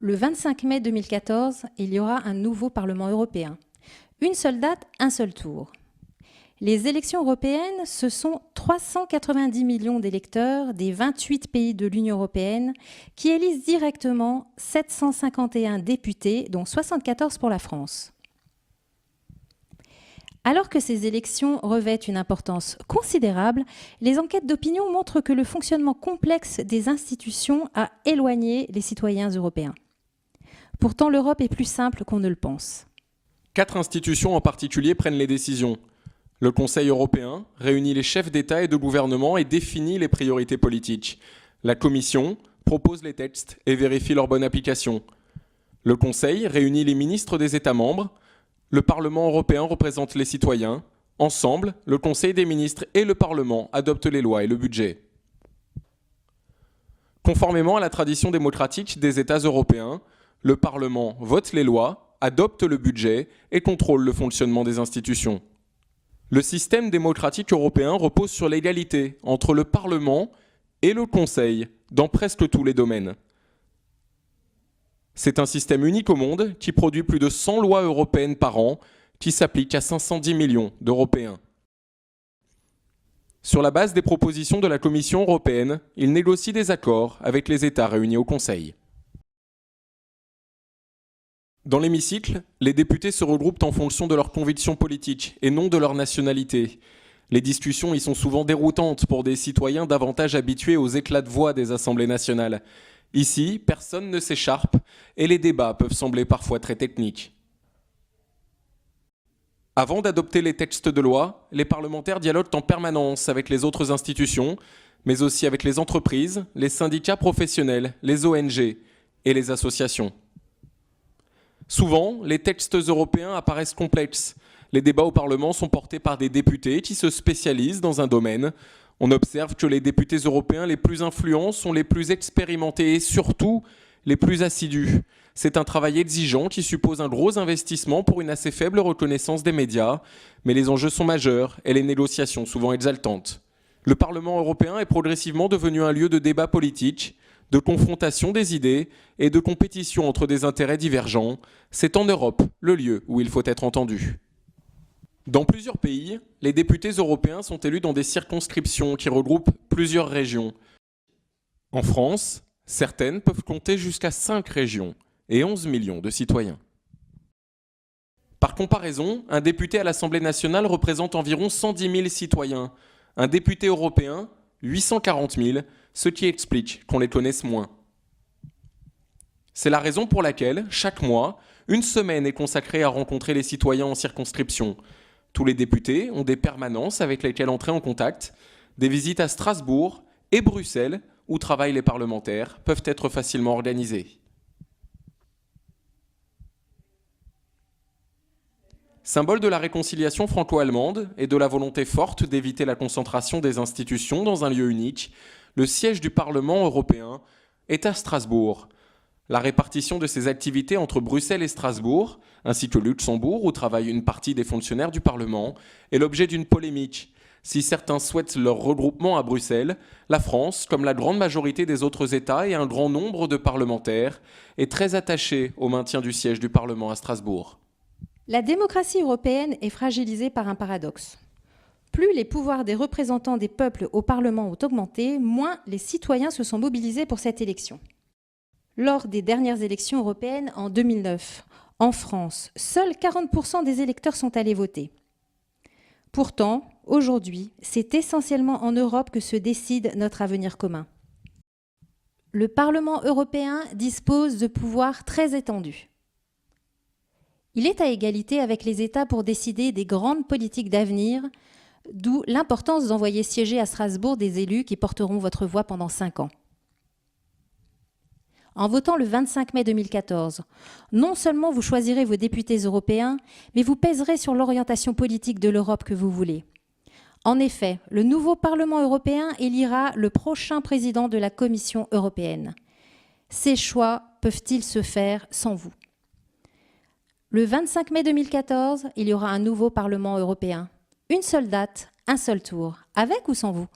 Le 25 mai 2014, il y aura un nouveau Parlement européen. Une seule date, un seul tour. Les élections européennes, ce sont 390 millions d'électeurs des 28 pays de l'Union européenne qui élisent directement 751 députés, dont 74 pour la France. Alors que ces élections revêtent une importance considérable, les enquêtes d'opinion montrent que le fonctionnement complexe des institutions a éloigné les citoyens européens. Pourtant, l'Europe est plus simple qu'on ne le pense. 4 institutions en particulier prennent les décisions. Le Conseil européen réunit les chefs d'État et de gouvernement et définit les priorités politiques. La Commission propose les textes et vérifie leur bonne application. Le Conseil réunit les ministres des États membres. Le Parlement européen représente les citoyens. Ensemble, le Conseil des ministres et le Parlement adoptent les lois et le budget. Conformément à la tradition démocratique des États européens, le Parlement vote les lois, adopte le budget et contrôle le fonctionnement des institutions. Le système démocratique européen repose sur l'égalité entre le Parlement et le Conseil dans presque tous les domaines. C'est un système unique au monde qui produit plus de 100 lois européennes par an qui s'appliquent à 510 millions d'Européens. Sur la base des propositions de la Commission européenne, il négocie des accords avec les États réunis au Conseil. Dans l'hémicycle, les députés se regroupent en fonction de leurs convictions politiques et non de leur nationalité. Les discussions y sont souvent déroutantes pour des citoyens davantage habitués aux éclats de voix des assemblées nationales. Ici, personne ne s'écharpe et les débats peuvent sembler parfois très techniques. Avant d'adopter les textes de loi, les parlementaires dialoguent en permanence avec les autres institutions, mais aussi avec les entreprises, les syndicats professionnels, les ONG et les associations. Souvent, les textes européens apparaissent complexes. Les débats au Parlement sont portés par des députés qui se spécialisent dans un domaine. On observe que les députés européens les plus influents sont les plus expérimentés et surtout les plus assidus. C'est un travail exigeant qui suppose un gros investissement pour une assez faible reconnaissance des médias, mais les enjeux sont majeurs et les négociations souvent exaltantes. Le Parlement européen est progressivement devenu un lieu de débat politique, de confrontation des idées et de compétition entre des intérêts divergents. C'est en Europe le lieu où il faut être entendu. Dans plusieurs pays, les députés européens sont élus dans des circonscriptions qui regroupent plusieurs régions. En France, certaines peuvent compter jusqu'à 5 régions et 11 millions de citoyens. Par comparaison, un député à l'Assemblée nationale représente environ 110 000 citoyens. Un député européen, 840 000, ce qui explique qu'on les connaisse moins. C'est la raison pour laquelle, chaque mois, une semaine est consacrée à rencontrer les citoyens en circonscription. Tous les députés ont des permanences avec lesquelles entrer en contact. Des visites à Strasbourg et Bruxelles, où travaillent les parlementaires, peuvent être facilement organisées. Symbole de la réconciliation franco-allemande et de la volonté forte d'éviter la concentration des institutions dans un lieu unique, le siège du Parlement européen est à Strasbourg. La répartition de ses activités entre Bruxelles et Strasbourg, ainsi que Luxembourg, où travaille une partie des fonctionnaires du Parlement, est l'objet d'une polémique. Si certains souhaitent leur regroupement à Bruxelles, la France, comme la grande majorité des autres États et un grand nombre de parlementaires, est très attachée au maintien du siège du Parlement à Strasbourg. La démocratie européenne est fragilisée par un paradoxe. Plus les pouvoirs des représentants des peuples au Parlement ont augmenté, moins les citoyens se sont mobilisés pour cette élection. Lors des dernières élections européennes en 2009, en France, seuls 40% des électeurs sont allés voter. Pourtant, aujourd'hui, c'est essentiellement en Europe que se décide notre avenir commun. Le Parlement européen dispose de pouvoirs très étendus. Il est à égalité avec les États pour décider des grandes politiques d'avenir, d'où l'importance d'envoyer siéger à Strasbourg des élus qui porteront votre voix pendant 5 ans. En votant le 25 mai 2014, non seulement vous choisirez vos députés européens, mais vous pèserez sur l'orientation politique de l'Europe que vous voulez. En effet, le nouveau Parlement européen élira le prochain président de la Commission européenne. Ces choix peuvent-ils se faire sans vous ? Le 25 mai 2014, il y aura un nouveau Parlement européen. Une seule date, un seul tour, avec ou sans vous ?